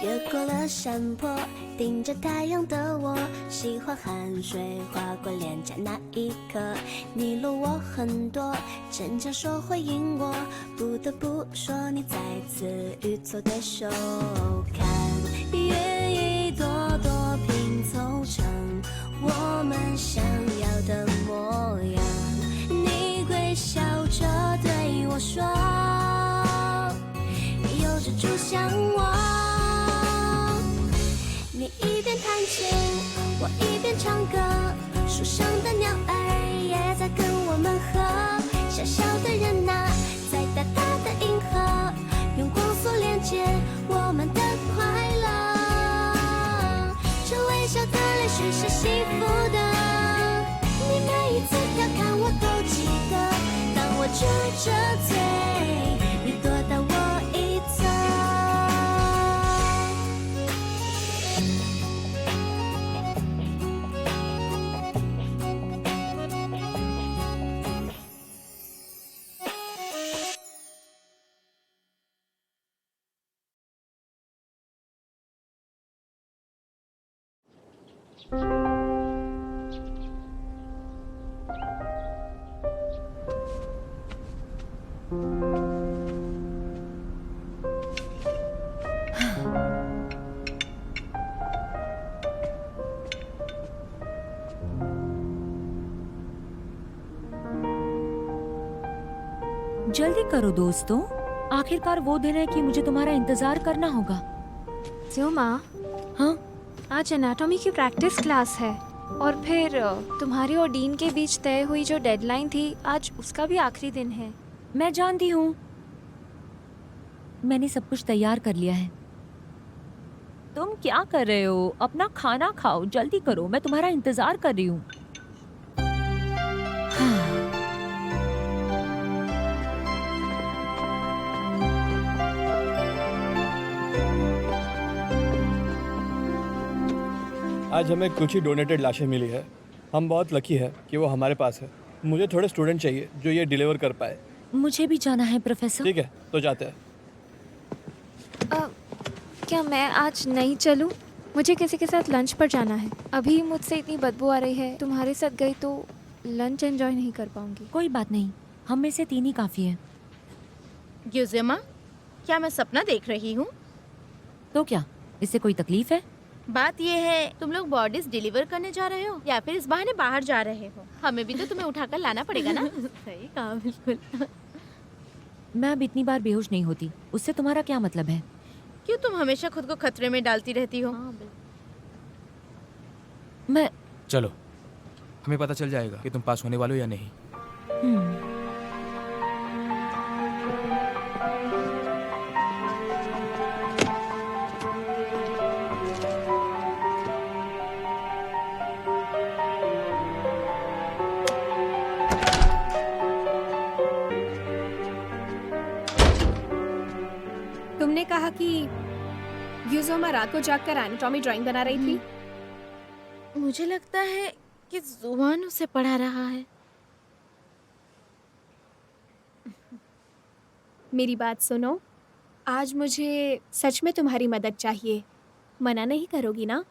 越过了山坡，盯着太阳的我，喜欢汗水划过脸颊那一刻，你落我很多，逞强说回应我，不得不说你再次与错对手，看愿一朵朵拼凑成我们想要的模样，你会笑着对我说，有着猪像我。你一边弹琴，我一边唱歌，树上的鸟儿也在跟我们和，小小的人呐，在大大的银河，用光速连接我们的快乐。这微笑的泪水是幸福的，你每一次调侃我都记得，当我撅着嘴，你躲到我一侧。जल्दी करो दोस्तों, आखिरकार वो दिन है कि मुझे तुम्हारा इंतजार करना होगा। क्यों माँ? हाँ, आज एनाटॉमी की प्रैक्टिस क्लास है और फिर तुम्हारी और डीन के बीच तय हुई जो डेडलाइन थी, आज उसका भी आखिरी दिन है। मैं जानती हूँ, मैंने सब कुछ तैयार कर लिया है। तुम क्या कर रहे हो? अपना खाना खाओ, जल्दी करो, मैं तुम्हारा इंतजार कर रही हूँ। हाँ। आज हमें कुछ ही डोनेटेड लाशें मिली है। हम बहुत लकी है कि वो हमारे पास है। मुझे थोड़े स्टूडेंट चाहिए जो ये डिलीवर कर पाए। मुझे भी जाना है प्रोफेसर। ठीक है, तो जाते हैं। क्या मैं आज नहीं चलूँ? मुझे किसी के साथ लंच पर जाना है। अभी मुझसे इतनी बदबू आ रही है, तुम्हारे साथ गई तो लंच एंजॉय नहीं कर पाऊंगी। कोई बात नहीं, हम में से 3 ही काफी है। यूज़ेमा, क्या मैं सपना देख रही हूँ? तो क्या, इससे कोई तकलीफ है? बात ये है, तुम लोग बॉडीज डिलीवर करने जा रहे हो या फिर इस बहाने बाहर जा रहे हो? हमें भी तो तुम्हें उठाकर लाना पड़ेगा ना। सही कहा, बिल्कुल। मैं अब इतनी बार बेहोश नहीं होती, उससे तुम्हारा क्या मतलब है? क्यों तुम हमेशा खुद को खतरे में डालती रहती हो? मैं चलो, हमें पता चल जाएगा कि तुम पास होने वाले हो या नहीं। तुमने कहा कि यूज़ोमा रात को जागकर एनाटॉमी ड्राइंग बना रही थी। मुझे लगता है कि जुबान उसे पढ़ा रहा है। मेरी बात सुनो, आज मुझे सच में तुम्हारी मदद चाहिए। मना नहीं करोगी ना?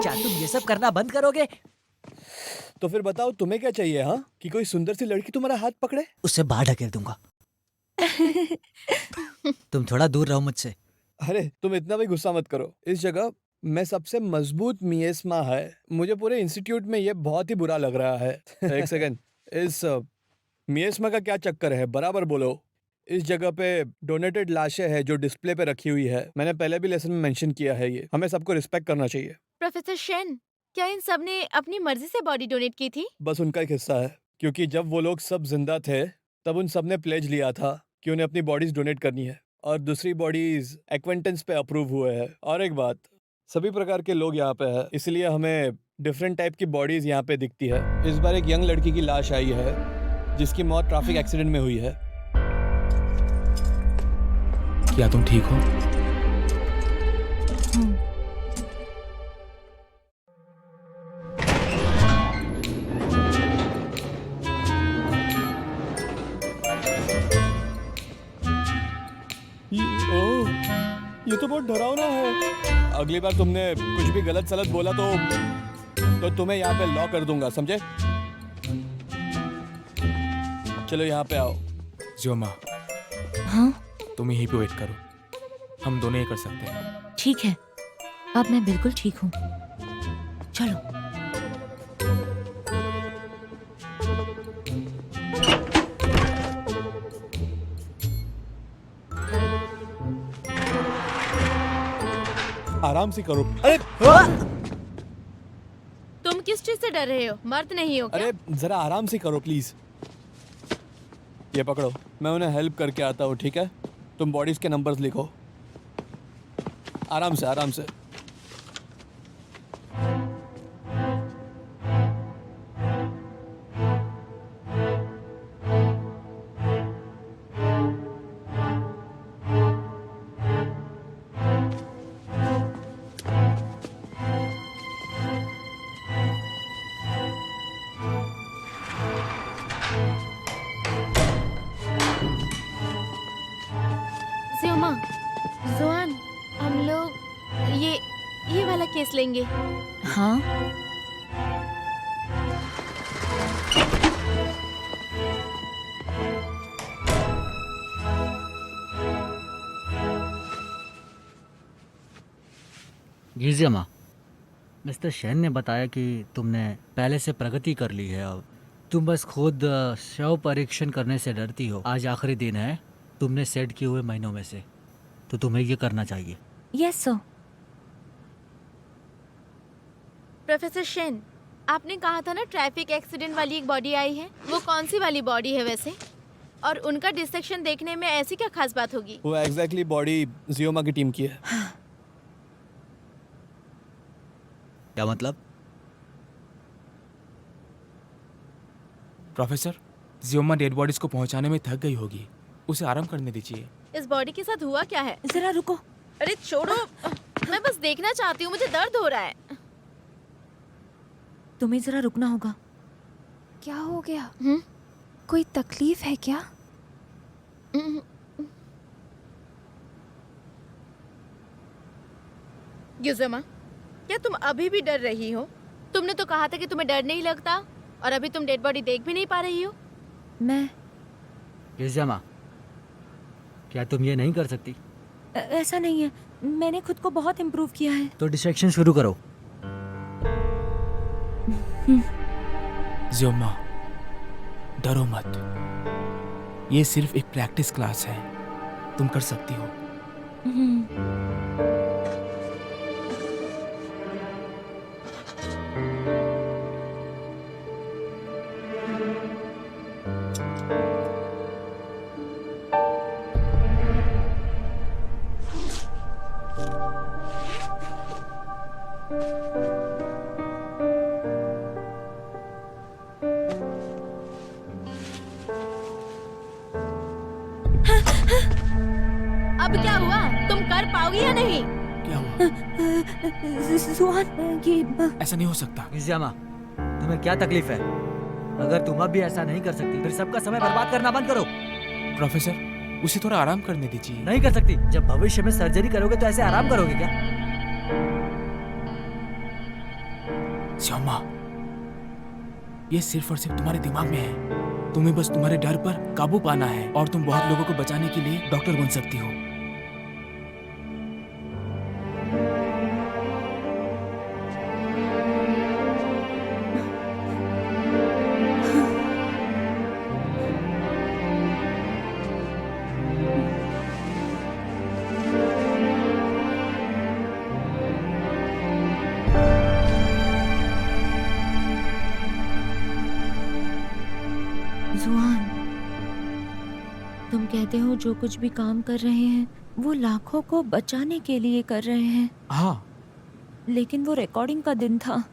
क्या तुम ये सब करना बंद करोगे? तो फिर बताओ तुम्हें क्या चाहिए? हाँ, कि कोई सुंदर सी लड़की तुम्हारा हाथ पकड़े? उससे बाहर ढकेल दूंगा। तुम थोड़ा दूर रहो मुझसे। अरे तुम इतना भी गुस्सा मत करो। इस जगह मैं सबसे मजबूत मिएस्मा है। मुझे पूरे इंस्टीट्यूट में ये बहुत ही बुरा लग रहा है। एक सेकंड, इस मिएस्मा का क्या चक्कर है? बराबर बोलो। इस जगह पे डोनेटेड लाशें हैं जो डिस्प्ले पे रखी हुई है। मैंने पहले भी लेसन में मेंशन किया है ये। हमें सबको रिस्पेक्ट करना चाहिए। प्रोफेसर शेन, क्या इन सब ने अपनी मर्जी से बॉडी डोनेट की थी? बस उनका एक हिस्सा है, क्योंकि जब वो लोग सब जिंदा थे तब उन सब ने प्लेज लिया था कि उन्हें अपनी बॉडीज डोनेट करनी है और दूसरी बॉडीज एक्वेंटेंस पे अप्रूव हुए हैं। और एक बात, सभी प्रकार के लोग यहाँ पे हैं, इसलिए हमें डिफरेंट टाइप की बॉडीज यहाँ पे दिखती है। इस बार एक यंग लड़की की लाश आई है जिसकी मौत ट्रैफिक एक्सीडेंट में हुई है। क्या तुम ठीक हो? हूँ। ये तो बहुत डरावना है। अगली बार तुमने कुछ भी गलत सलत बोला तो तुम्हें यहाँ पे लॉक कर दूंगा, समझे? चलो यहाँ पे आओ। ज्योमा, हाँ तुम यहीं पे वेट करो, हम दोनों ये कर सकते हैं। ठीक है, अब मैं बिल्कुल ठीक हूँ। चलो। आराम से करो। अरे तुम किस चीज से डर रहे हो? मर्द नहीं हो क्या? अरे जरा आराम से करो प्लीज। ये पकड़ो, मैं उन्हें हेल्प करके आता हूँ, ठीक है? तुम बॉडीज के नंबर्स लिखो। आराम से आराम से। ज्योमा, जुआन, हम लोग ये वाला केस लेंगे। हाँ गिजियमा, मिस्टर शैन ने बताया कि तुमने पहले से प्रगति कर ली है। अब तुम बस खुद शव परीक्षण करने से डरती हो। आज आखिरी दिन है तुमने सेट किए हुए महीनों में से, तो तुम्हें ये करना चाहिए। Yes sir. प्रोफेसर शेन, आपने कहा था ना ट्रैफिक एक्सीडेंट वाली एक बॉडी आई है। वो कौन सी वाली बॉडी है वैसे? और उनका डिसेक्शन देखने में ऐसी क्या खास बात होगी? वो एग्जैक्टली बॉडी जियोमा की टीम की है। क्या मतलब? प्रोफेसर, जियोमा डेड बॉडीज को पहुंचाने में थक गई होगी, उसे आराम करने दीजिए। इस बॉडी के साथ हुआ क्या है? जरा रुको। अरे छोड़ो, मैं बस देखना चाहती हूँ, मुझे दर्द हो रहा है। तुम्हें जरा रुकना होगा। क्या हो गया? हम्म? कोई तकलीफ है क्या? गिज़मा, क्या तुम अभी भी डर रही हो? तुमने तो कहा था कि तुम्हें डर नहीं लगता, और अभी तुम डेड बॉडी देख भी नहीं पा रही हो। मैं गिजियमा, क्या तुम ये नहीं कर सकती? ऐसा नहीं है, मैंने खुद को बहुत इम्प्रूव किया है। तो डिस्ट्रैक्शन शुरू करो। जियोमा, डरो मत, ये सिर्फ एक प्रैक्टिस क्लास है, तुम कर सकती हो। अब क्या हुआ? तुम कर पाओगी या नहीं? क्या हुआ? जुआन, ये ऐसा नहीं हो सकता। गिजियमा, तुम्हें क्या तकलीफ है? अगर तुम अब भी ऐसा नहीं कर सकती, फिर सबका समय बर्बाद करना बंद करो। प्रोफेसर, उसे थोड़ा आराम करने दीजिए। नहीं कर सकती। जब भविष्य में सर्जरी करोगे तो ऐसे आराम करोगे क्या? जियोमा, ये सिर्फ और सिर्फ तुम्हारे दिमाग में है। तुम्हें बस तुम्हारे डर पर काबू पाना है, और तुम बहुत लोगों को बचाने के लिए डॉक्टर बन सकती हो। जुआन, तुम कहते हो जो कुछ भी काम कर रहे हैं वो लाखों को बचाने के लिए कर रहे हैं, हाँ, लेकिन वो रिकॉर्डिंग का दिन था।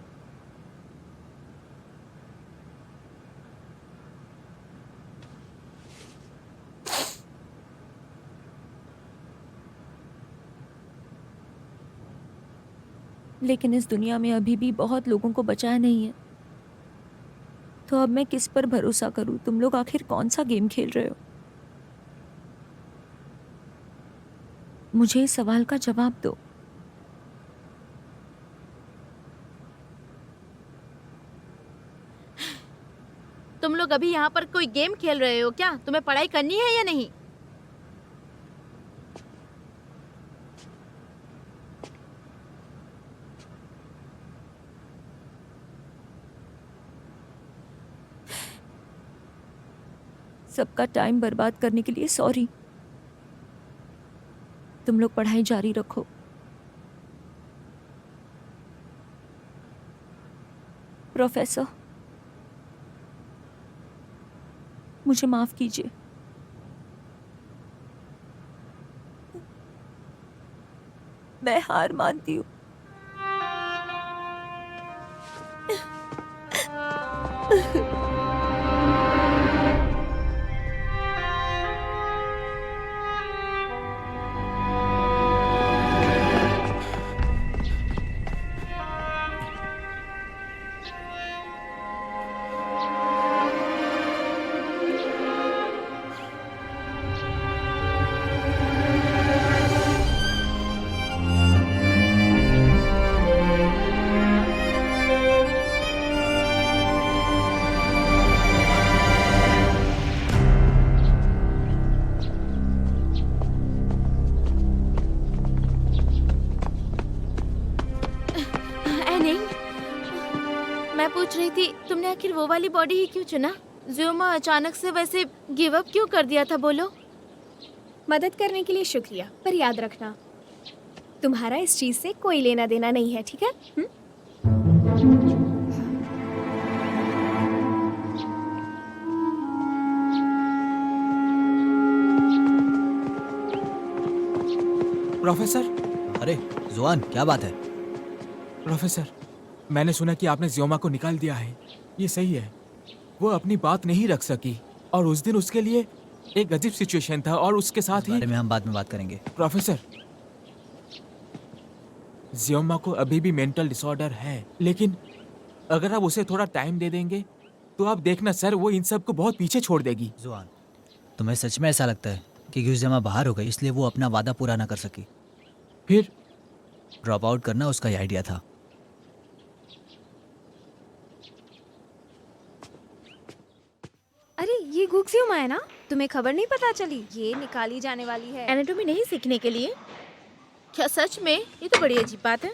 लेकिन इस दुनिया में अभी भी बहुत लोगों को बचाया नहीं है। तो अब मैं किस पर भरोसा करूं? तुम लोग आखिर कौन सा गेम खेल रहे हो? मुझे इस सवाल का जवाब दो। तुम लोग अभी यहाँ पर कोई गेम खेल रहे हो क्या? तुम्हें पढ़ाई करनी है या नहीं? सबका टाइम बर्बाद करने के लिए सॉरी। तुम लोग पढ़ाई जारी रखो। प्रोफेसर, मुझे माफ कीजिए। मैं हार मानती हूँ। मैं पूछ रही थी तुमने आखिर वो वाली बॉडी ही क्यों चुना? ज़्योमा अचानक से वैसे गिव अप क्यों कर दिया था? बोलो। मदद करने के लिए शुक्रिया, पर याद रखना तुम्हारा इस चीज से कोई लेना देना नहीं है, ठीक है? प्रोफेसर, अरे जुआन, क्या बात है? प्रोफेसर, मैंने सुना कि आपने ज़्योमा को निकाल दिया है। ये सही है? वो अपनी बात नहीं रख सकी और उस दिन उसके लिए एक अजीब सिचुएशन था और उसके साथ इस ही बारे में हम बाद में बात करेंगे। प्रोफेसर, ज़्योमा को अभी भी मेंटल डिसऑर्डर है, लेकिन अगर आप उसे थोड़ा टाइम दे देंगे तो आप देखना सर, वो इन सब को बहुत पीछे छोड़ देगी। जुआन, तुम्हें सच में ऐसा लगता है कि यूज़मा बाहर हो गई इसलिए वो अपना वादा पूरा ना कर सकी? फिर ड्रॉप आउट करना उसका ही आइडिया था। अरे ये गुक्सियुमा है ना? तुम्हें खबर नहीं पता चली? ये निकाली जाने वाली है। एनाटॉमी नहीं सीखने के लिए? क्या सच में? ये तो बड़ी अजीब बात है।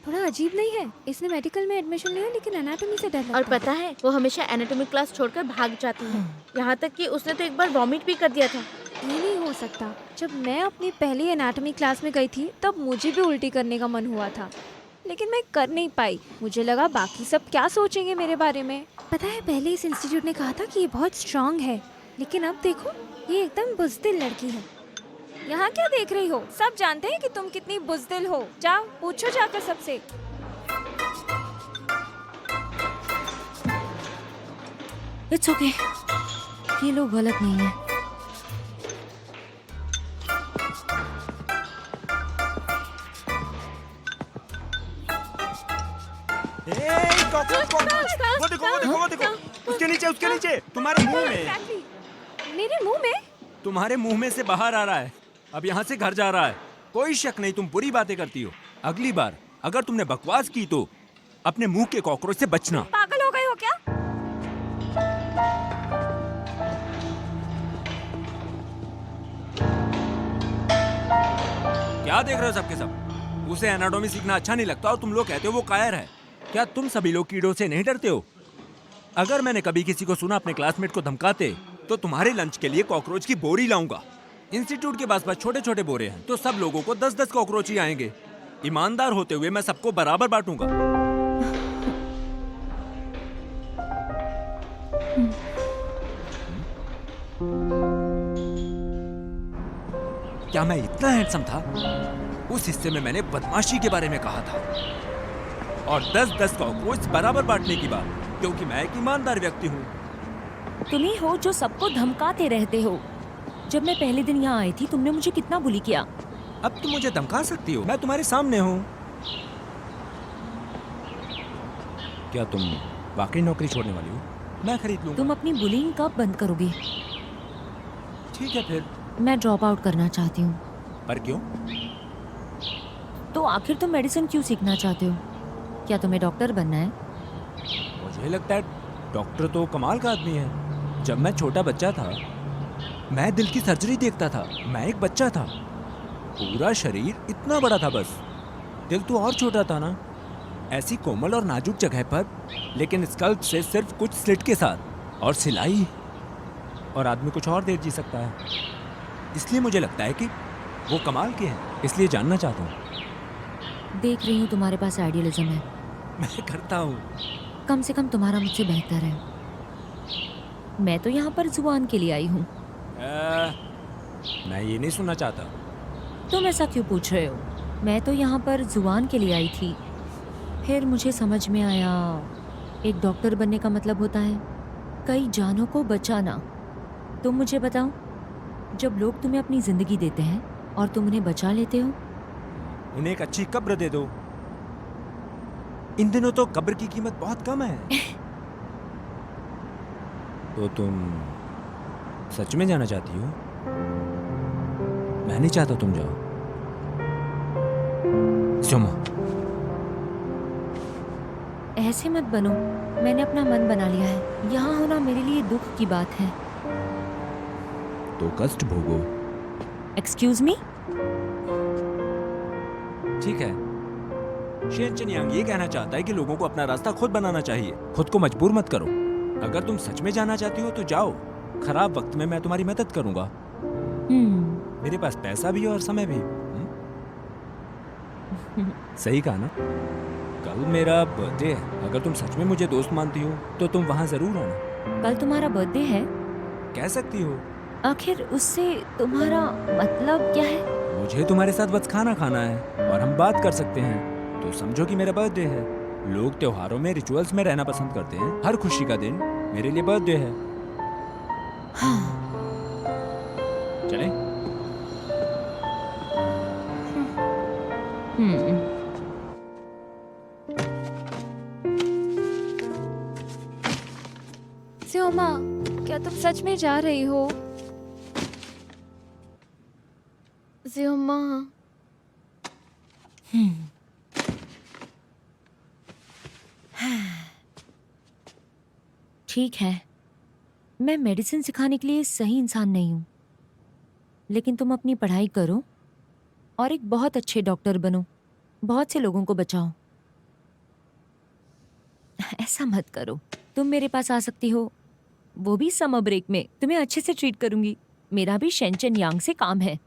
थोड़ा अजीब नहीं है? इसने मेडिकल में एडमिशन लिया लेकिन एनाटॉमी से डर लगता और है। पता है वो हमेशा एनाटॉमी क्लास छोड़कर भाग जाती है। यहाँ तक कि उसने तो एक बार वॉमिट भी कर दिया था। ये नहीं हो सकता। जब मैं अपनी पहली एनाटॉमी क्लास में गई थी तब मुझे भी उल्टी करने का मन हुआ था, लेकिन मैं कर नहीं पाई। मुझे लगा बाकी सब क्या सोचेंगे मेरे बारे में। पता है पहले इस इंस्टीट्यूट ने कहा था कि ये बहुत स्ट्रांग है, लेकिन अब देखो ये एकदम बुज़दिल लड़की है। यहाँ क्या देख रही हो? सब जानते हैं कि तुम कितनी बुज़दिल हो। जाओ पूछो जाकर सबसे। इट्स ओके, ये लोग गलत नहीं है। वो देखो उसके नीचे तुम्हारे मुंह में, मेरे मुंह में? तुम्हारे मुंह में से बाहर आ रहा है। अब यहाँ से घर जा रहा है। कोई शक नहीं तुम बुरी बातें करती हो। अगली बार अगर तुमने बकवास की तो अपने मुंह के कॉकरोच से बचना। पागल हो गए हो क्या? क्या देख रहे हो सबके सब? उसे एनाटॉमी सीखना अच्छा नहीं लगता और तुम लोग कहते हो वो कायर है। क्या तुम सभी लोग कीड़ों से नहीं डरते हो? अगर मैंने कभी किसी को सुना अपने क्लासमेट को धमकाते तो तुम्हारे लंच के लिए कॉकरोच की बोरी लाऊंगा। इंस्टीट्यूट के पास छोटे छोटे बोरे हैं तो सब लोगों को 10-10 कॉकरोच ही आएंगे। ईमानदार होते हुए मैं सबको बराबर बांटूंगा। क्या मैं इतना हैंडसम था? उस हिस्से में मैंने बदमाशी के बारे में कहा था और 10-10 कॉकरोच बराबर बांटने की बात, क्योंकि मैं एक ईमानदार व्यक्ति हूँ। तुम ही हो जो सबको धमकाते रहते हो। जब मैं पहले दिन यहाँ आई थी तुमने मुझे कितना बुली किया। अब तुम मुझे धमका सकती हो, मैं तुम्हारे सामने हूँ। क्या तुम वाकई नौकरी छोड़ने वाली हो? मैं खरीद लूंगा। तुम अपनी बुलिंग कब बंद करोगे? ठीक है फिर। मैं ड्रॉप आउट करना चाहती हूँ। पर क्यों? तो आखिर तुम मेडिसिन क्यों सीखना चाहते हो? क्या तुम्हें डॉक्टर बनना है? मुझे लगता है डॉक्टर तो कमाल का आदमी है। जब मैं छोटा बच्चा था मैं दिल की सर्जरी देखता था। मैं एक बच्चा था, पूरा शरीर इतना बड़ा था, बस दिल तो और छोटा था ना। ऐसी कोमल और नाजुक जगह पर, लेकिन स्कल्प से सिर्फ कुछ स्लिट के साथ और सिलाई, और आदमी कुछ और देर जी सकता है। इसलिए मुझे लगता है कि वो कमाल के हैं, इसलिए जानना चाहता हूँ। देख रही हूँ तुम्हारे पास आइडियलिज्म है। मैं करता हूँ। कम से कम तुम्हारा मुझसे बेहतर है। मैं तो यहाँ पर जुबान के लिए आई हूँ। मैं ये नहीं सुनना चाहता। तुम ऐसा क्यों पूछ रहे हो? मैं तो यहाँ पर जुबान के लिए आई थी। फिर मुझे समझ में आया एक डॉक्टर बनने का मतलब होता है कई जानों को बचाना। तुम मुझे बताओ, जब लोग तुम्हें अपनी जिंदगी देते हैं और तुम उन्हें बचा लेते हो, उन्हें एक अच्छी कब्र दे दो। इन दिनों तो कब्र की कीमत बहुत कम है। तो तुम सच में जाना चाहती हो? मैं नहीं चाहता तुम जाओ। सोमा, ऐसे मत बनो। मैंने अपना मन बना लिया है। यहाँ होना मेरे लिए दुख की बात है। तो कष्ट भोगो। Excuse me? ठीक है। शेन चिनयांग ये कहना चाहता है कि लोगों को अपना रास्ता खुद बनाना चाहिए। खुद को मजबूर मत करो। अगर तुम सच में जाना चाहती हो तो जाओ। खराब वक्त में मैं तुम्हारी मदद करूंगा। मेरे पास पैसा भी है और समय भी। सही कहा ना? कल मेरा बर्थडे है। अगर तुम सच में मुझे दोस्त मानती हो तो तुम वहां जरूर आना। कल तुम्हारा बर्थडे है? कह सकती हो। आखिर उससे तुम्हारा मतलब क्या है? मुझे तुम्हारे साथ बस खाना खाना है और हम बात कर सकते हैं। तो समझो कि मेरा बर्थडे है। लोग त्योहारों में रिचुअल्स में रहना पसंद करते हैं। हर खुशी का दिन मेरे लिए बर्थडे है। चलें? स्योमा, क्या तुम सच में जा रही हो? ज़्योमा, ठीक है, मैं मेडिसिन सिखाने के लिए सही इंसान नहीं हूँ, लेकिन तुम अपनी पढ़ाई करो और एक बहुत अच्छे डॉक्टर बनो, बहुत से लोगों को बचाओ। ऐसा मत करो। तुम मेरे पास आ सकती हो, वो भी समर ब्रेक में। तुम्हें अच्छे से ट्रीट करूंगी। मेरा भी शेन चिनयांग से काम है।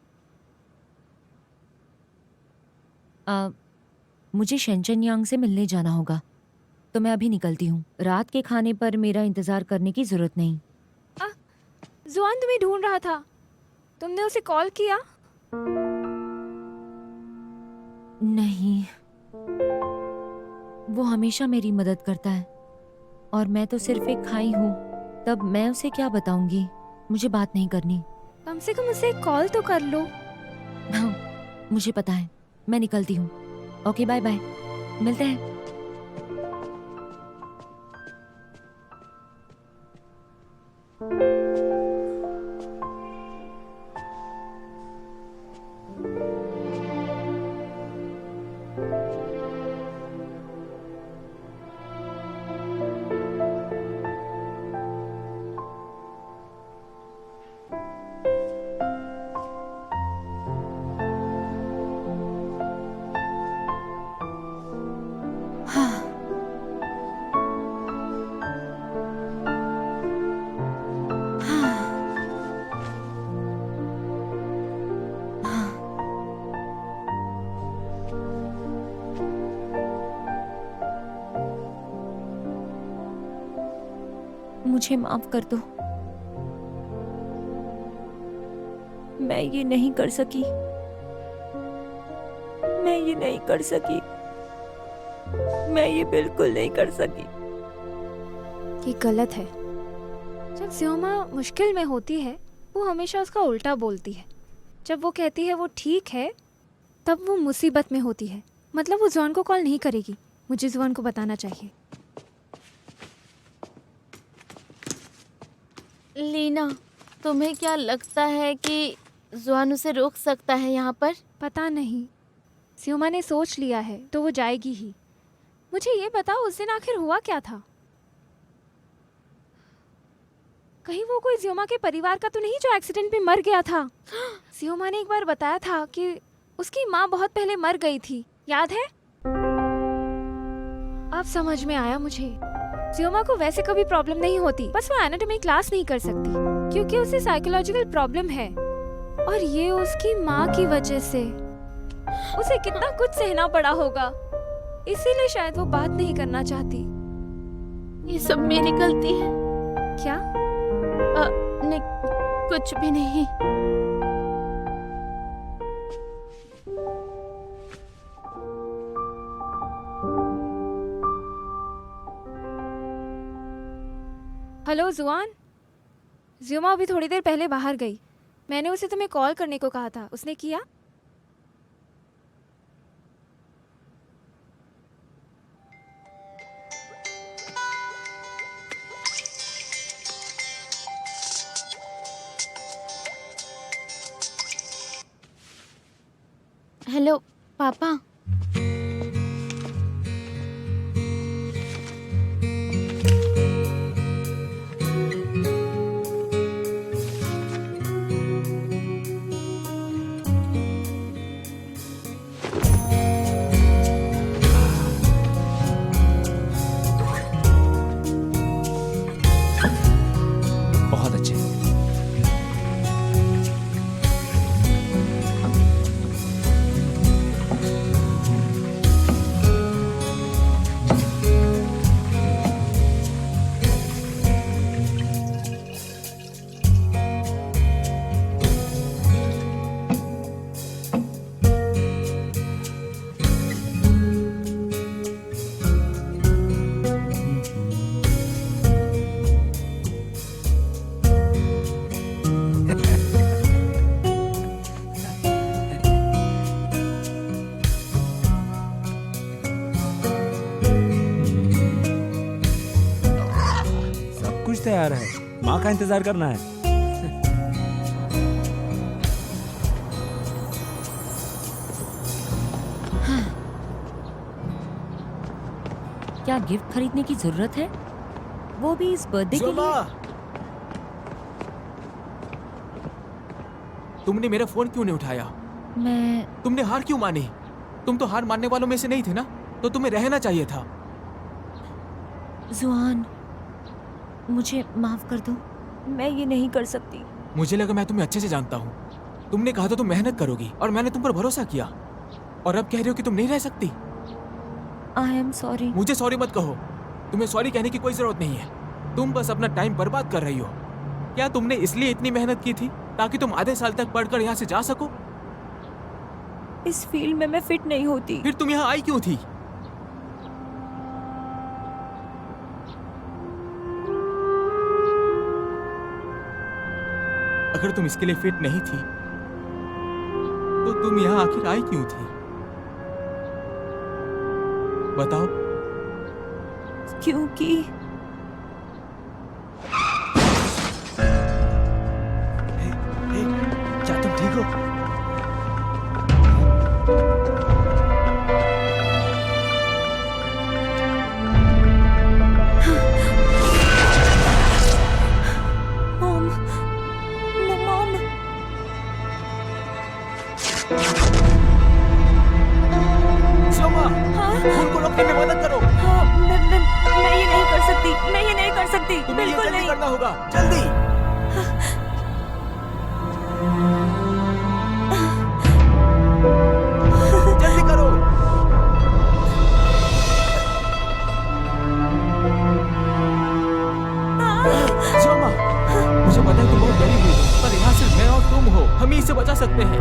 मुझे शेन चिनयांग से मिलने जाना होगा, तो मैं अभी निकलती हूँ। रात के खाने पर मेरा इंतजार करने की जरूरत नहीं। जुआन तुम्हें ढूंढ रहा था। तुमने उसे कॉल किया? नहीं, वो हमेशा मेरी मदद करता है और मैं तो सिर्फ एक खाई हूँ। तब मैं उसे क्या बताऊंगी? मुझे बात नहीं करनी। कम से कम उसे कॉल तो कर लो। हाँ, मुझे पता है। मैं निकलती हूँ। Okay, bye bye. मिलते हैं। मुझे माफ कर दो। मैं ये नहीं कर सकी। मैं ये नहीं कर सकी। मैं ये बिल्कुल नहीं कर सकी। ये गलत है। जब स्योमा मुश्किल में होती है, वो हमेशा उसका उल्टा बोलती है। जब वो कहती है वो ठीक है, तब वो मुसीबत में होती है। मतलब वो जुआन को कॉल नहीं करेगी। मुझे जुआन को बताना चाहिए। लीना, तुम्हें क्या लगता है कि जुआन उसे रोक सकता है यहाँ पर? पता नहीं, स्योमा ने सोच लिया है तो वो जाएगी ही। मुझे ये बताओ उस दिन आखिर हुआ क्या था? कहीं वो कोई स्योमा के परिवार का तो नहीं जो एक्सीडेंट में मर गया था? स्योमा ने एक बार बताया था कि उसकी माँ बहुत पहले मर गई थी, याद है? अब समझ में आया मुझे। स्योमा को वैसे कभी प्रॉब्लम नहीं होती, बस वो एनाटॉमी क्लास नहीं कर सकती क्योंकि उसे साइकोलॉजिकल प्रॉब्लम है, और ये उसकी माँ की वजह से। उसे कितना कुछ सहना पड़ा होगा, इसीलिए शायद वो बात नहीं करना चाहती। ये सब मेरी गलती है। क्या? नहीं, कुछ भी नहीं। हेलो जुआन, ज़्यूमा अभी थोड़ी देर पहले बाहर गई। मैंने उसे तुम्हें कॉल करने को कहा था, उसने किया? हेलो पापा। बहुत अच्छे। सब कुछ तैयार है, माँ का इंतजार करना है। क्या गिफ्ट खरीदने की जरूरत है, वो भी इस बर्थडे के ज़्यूमा! लिए? तुमने मेरा फोन क्यों नहीं उठाया? तुमने हार क्यों मानी? तुम तो हार मानने वालों में से नहीं थे ना, तो तुम्हें रहना चाहिए था। जुआन, मुझे माफ कर दो, मैं ये नहीं कर सकती। मुझे लगा मैं तुम्हें अच्छे से जानता हूँ। तुमने कहा था तुम मेहनत करोगी और मैंने तुम पर भरोसा किया, और अब कह रहे हो कि तुम नहीं रह सकती। I am sorry. मुझे सॉरी मत कहो, तुम्हें सॉरी कहने की कोई जरूरत नहीं है। तुम बस अपना टाइम बर्बाद कर रही हो। क्या तुमने इसलिए इतनी मेहनत की थी ताकि तुम आधे साल तक पढ़कर यहाँ से जा सको? इस फील्ड में मैं फिट नहीं होती। फिर तुम यहाँ आई क्यों थी? अगर तुम इसके लिए फिट नहीं थी तो तुम यहाँ आखिर आई क्यों थी? बताओ। क्योंकि क्या तुम ठीक हो? मॉम, मॉम, ज़्यूमा, हाँ? उनको रोकने में मदद करो। हाँ, मैं ये नहीं कर सकती, मैं ये नहीं कर सकती, तुम्हें ये बिल्कुल जल्दी नहीं। करना होगा, जल्दी। जल्दी करो। ज़्यूमा, मुझे पता है तुम बहुत डरी हुई हो, पर यहाँ सिर्फ मैं और तुम हो, हम ही इसे बचा सकते हैं।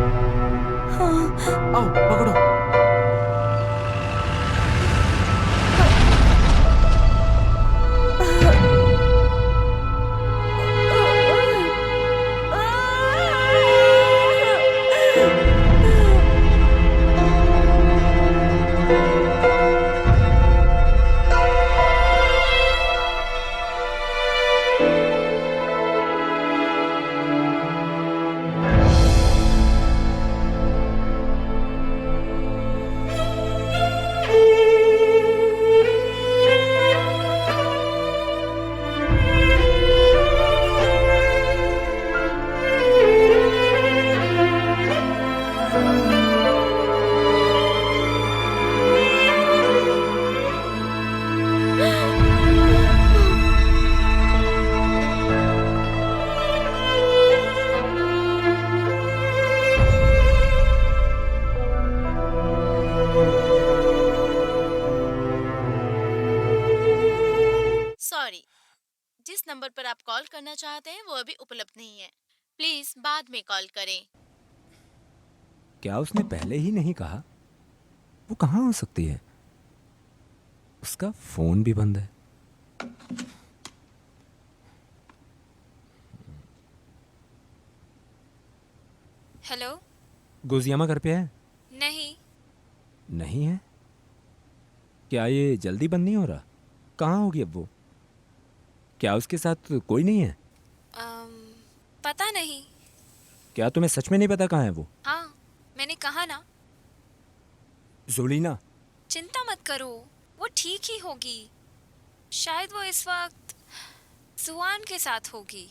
आओ, पकड़ो। कॉल करना चाहते हैं वो अभी उपलब्ध नहीं है, प्लीज बाद में कॉल करें। क्या उसने पहले ही नहीं कहा? वो कहाँ हो सकती है? उसका फोन भी बंद है। हेलो। गुजियामा घर पे है? नहीं। नहीं है? क्या ये जल्दी बंद नहीं हो रहा? कहाँ होगी अब वो? क्या उसके साथ कोई नहीं है? पता नहीं। क्या तुम्हें सच में नहीं पता कहाँ है वो? हाँ, मैंने कहा ना। जोलीना, चिंता मत करो, वो ठीक ही होगी। शायद वो इस वक्त जुआन के साथ होगी।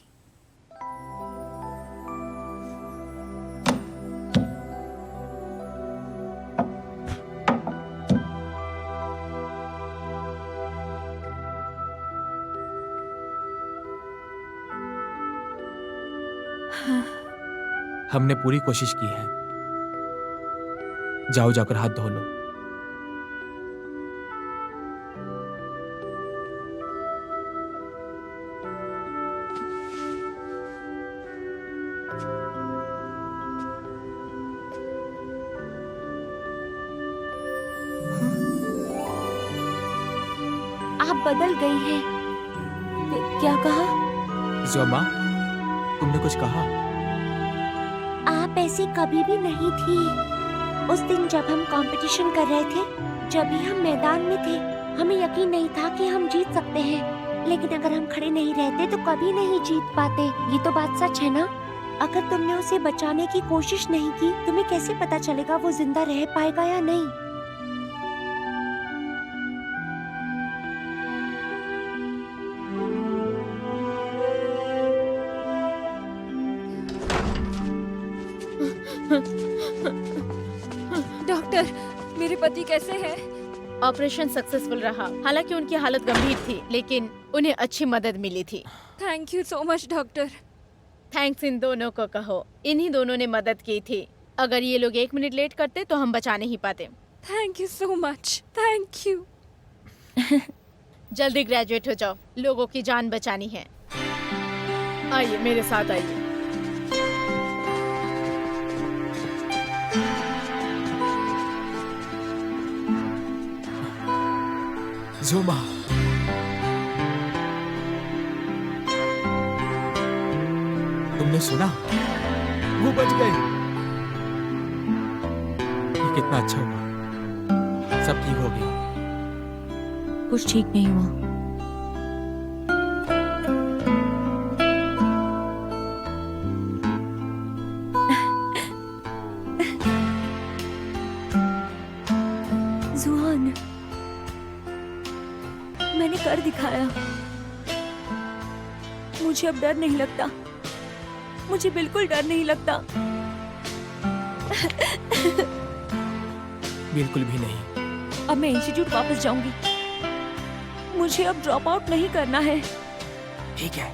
हमने पूरी कोशिश की है। जाओ जाकर हाथ धो लो। आप बदल गई हैं। क्या कहा? जोमा, तुमने कुछ कहा? आप ऐसी कभी भी नहीं थी। उस दिन जब हम कंपटीशन कर रहे थे, जब भी हम मैदान में थे, हमें यकीन नहीं था कि हम जीत सकते हैं। लेकिन अगर हम खड़े नहीं रहते तो कभी नहीं जीत पाते। ये तो बात सच है ना? अगर तुमने उसे बचाने की कोशिश नहीं की, तुम्हें कैसे पता चलेगा वो जिंदा रह पाएगा या नहीं? डॉक्टर, मेरे पति कैसे हैं? ऑपरेशन सक्सेसफुल रहा। हालांकि उनकी हालत गंभीर थी, लेकिन उन्हें अच्छी मदद मिली थी। Thank you so much doctor. Thanks इन दोनों को कहो, इन्हीं दोनों ने मदद की थी। अगर ये लोग 1 मिनट लेट करते तो हम बचा नहीं पाते। Thank you so much. Thank you. जल्दी ग्रेजुएट हो जाओ, लोगों की जान बचानी है। आइए मेरे साथ आइए। जोमा, तुमने सुना? वो बच गए। ये कितना अच्छा हुआ। सब ठीक हो गया। कुछ ठीक नहीं हुआ। जुआन, मैंने कर दिखाया। मुझे अब डर नहीं लगता। मुझे बिल्कुल डर नहीं लगता। बिल्कुल भी नहीं। अब मैं इंस्टीट्यूट वापस जाऊंगी। मुझे अब ड्रॉप आउट नहीं करना है। ठीक है।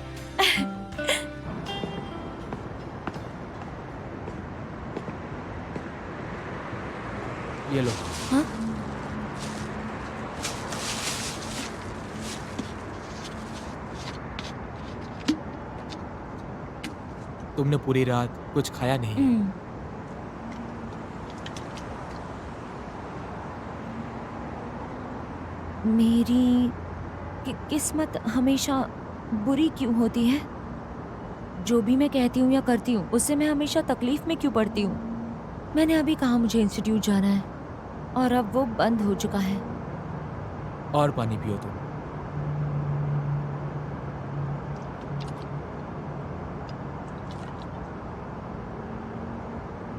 ये लो। हाँ? तुमने पूरी रात कुछ खाया नहीं। मेरी किस्मत हमेशा बुरी क्यों होती है? जो भी मैं कहती हूँ या करती हूँ, उससे मैं हमेशा तकलीफ में क्यों पड़ती हूँ? मैंने अभी कहा मुझे इंस्टीट्यूट जाना है, और अब वो बंद हो चुका है। और पानी पियो तुम।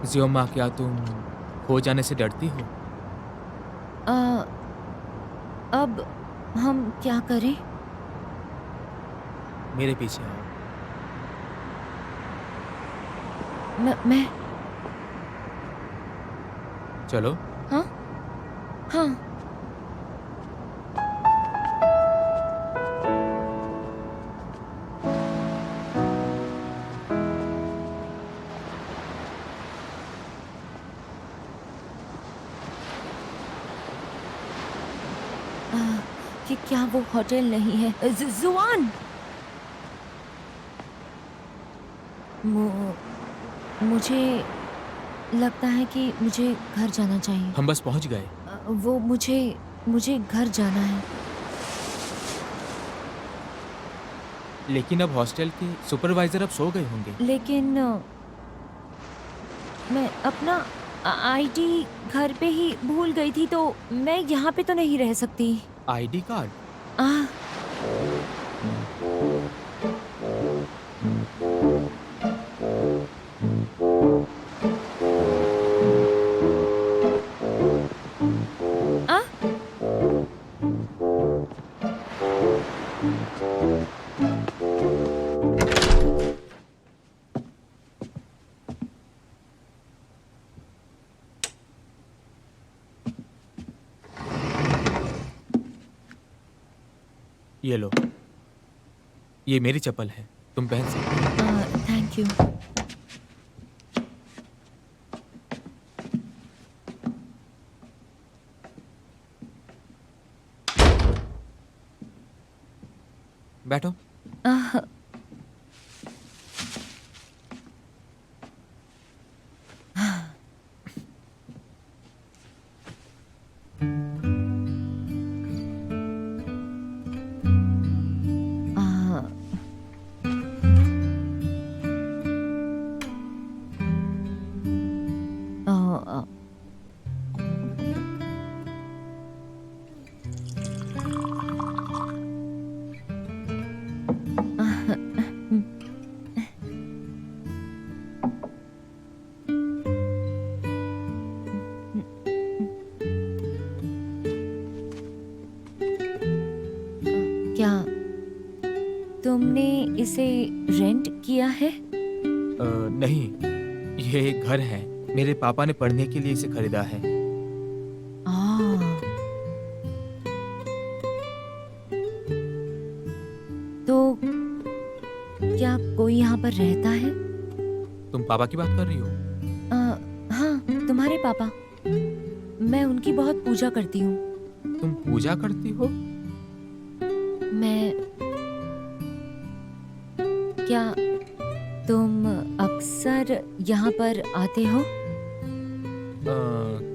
ज़ियोमा, क्या तुम खो जाने से डरती हो? अब हम क्या करें? मेरे पीछे आओ। मैं चलो। हाँ हाँ। कि क्या वो होटल नहीं है? जुआन, मुझे लगता है कि मुझे घर जाना चाहिए। हम बस पहुंच गए। वो मुझे घर जाना है। लेकिन अब हॉस्टल के सुपरवाइजर अब सो गए होंगे। लेकिन मैं अपना आईडी घर पे ही भूल गई थी, तो मैं यहाँ पे तो नहीं रह सकती। ID card? आ, आ? ये लो, ये मेरी चप्पल है, तुम पहन सकते हो। Thank you. बैठो। आह, आह, आह, क्या तुमने इसे रेंट किया है? नहीं, ये एक घर है। मेरे पापा ने पढ़ने के लिए इसे खरीदा है। तो क्या कोई यहाँ पर रहता है? तुम पापा की बात कर रही हो? हाँ, तुम्हारे पापा। मैं उनकी बहुत पूजा करती हूँ। तुम पूजा करती हो? मैं क्या तुम अक्सर यहाँ पर आते हो?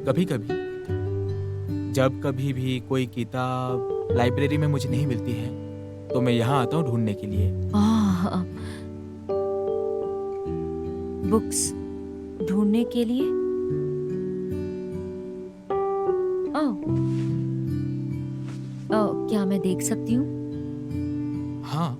कभी कभी, जब कभी भी कोई किताब लाइब्रेरी में मुझे नहीं मिलती है तो मैं यहाँ आता हूँ ढूंढने के लिए। बुक्स ढूंढने के लिए? क्या मैं देख सकती हूँ? हाँ।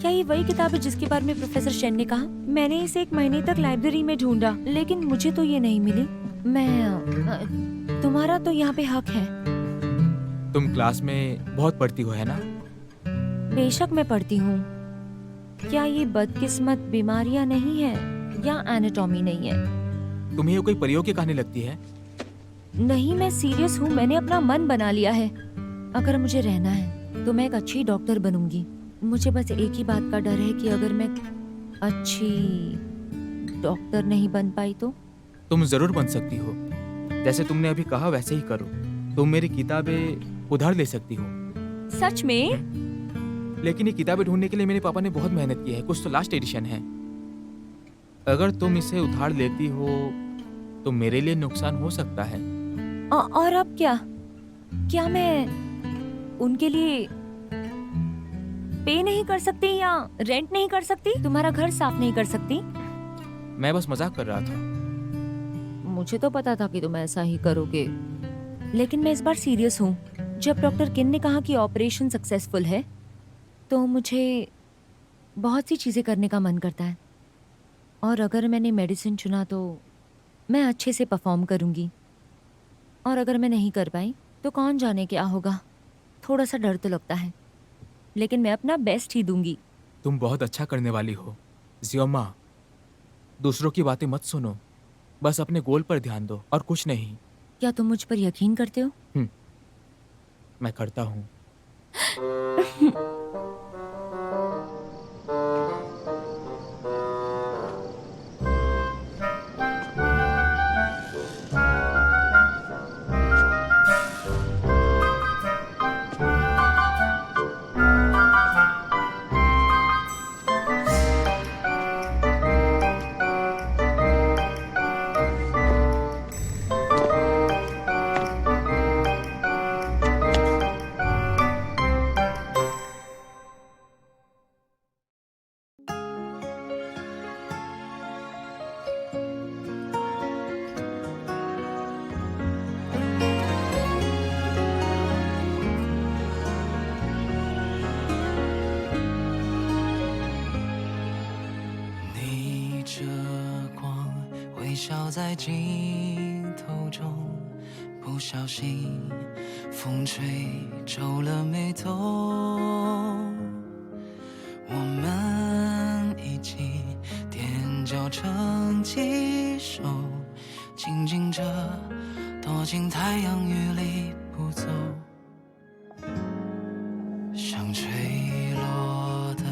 क्या ये वही किताब है जिसके बारे में प्रोफेसर शेन ने कहा? मैंने इसे 1 महीने तक लाइब्रेरी में ढूंढा, लेकिन मुझे तो ये नहीं मिली। तुम्हारा तो यहाँ पे हक है। तुम क्लास में बहुत पढ़ती हो, है ना? बेशक मैं पढ़ती हूँ। क्या ये बदकिस्मत बीमारियाँ नहीं है या एनाटॉमी नहीं है? तुम्हें ये कोई परियों की कहानी लगती है? नहीं, मैं सीरियस हूँ। मैंने अपना मन बना लिया है। अगर मुझे रहना है तो मैं एक अच्छी डॉक्टर बनूंगी। मुझे बस एक ही बात का डर है कि अगर मैं अच्छी डॉक्टर नहीं बन पाई तो? तुम जरूर बन सकती हो। जैसे तुमने अभी कहा वैसे ही करो। तुम मेरी किताबें उधार ले सकती हो। सच में? लेकिन ये किताबें ढूंढने के लिए मेरे पापा ने बहुत मेहनत की है। कुछ तो लास्ट एडिशन है। अगर तुम इसे उधार लेती हो तो मेरे लिए नुकसान हो सकता है। और अब क्या मैं उनके लिए पे नहीं कर सकती या रेंट नहीं कर सकती? तुम्हारा घर साफ नहीं कर सकती? मैं बस मजाक कर रहा था। मुझे तो पता था कि तुम ऐसा ही करोगे, लेकिन मैं इस बार सीरियस हूँ। जब डॉक्टर किन ने कहा कि ऑपरेशन सक्सेसफुल है तो मुझे बहुत सी चीज़ें करने का मन करता है। और अगर मैंने मेडिसिन चुना तो मैं अच्छे से परफॉर्म करूँगी, और अगर मैं नहीं कर पाई तो कौन जाने क्या होगा। थोड़ा सा डर तो लगता है, लेकिन मैं अपना बेस्ट ही दूंगी। तुम बहुत अच्छा करने वाली हो जियोमा। दूसरों की बातें मत सुनो, बस अपने गोल पर ध्यान दो और कुछ नहीं। क्या तुम मुझ पर यकीन करते हो? मैं करता हूँ। 笑在镜头中，不小心风吹皱了眉头。我们一起踮脚成几首，静静着躲进太阳雨里不走。像吹落的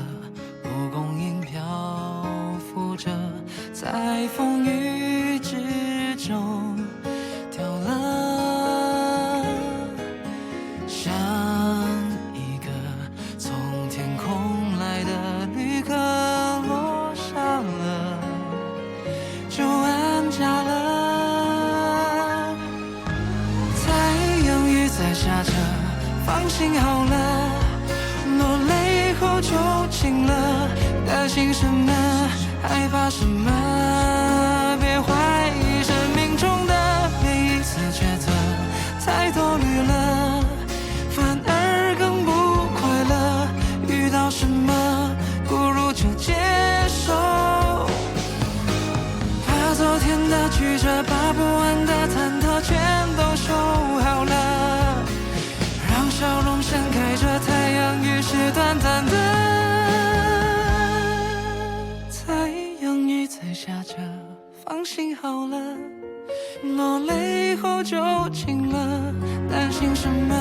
蒲公英漂浮着，在风雨之中掉了，像一个从天空来的旅客落下了，就安家了。太阳雨在下着，放心好了，落泪后就晴了，担心什么，害怕什么，别怀疑生命中的每一次抉择，太多虑了，反而更不快乐。遇到什么，不如就接受，把昨天的曲折，把不完的忐忑全都收好了，让笑容盛开着，太阳雨是短暂的。太阳雨在下着，放心好了，落泪后就晴了，担心什么，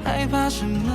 害怕什么，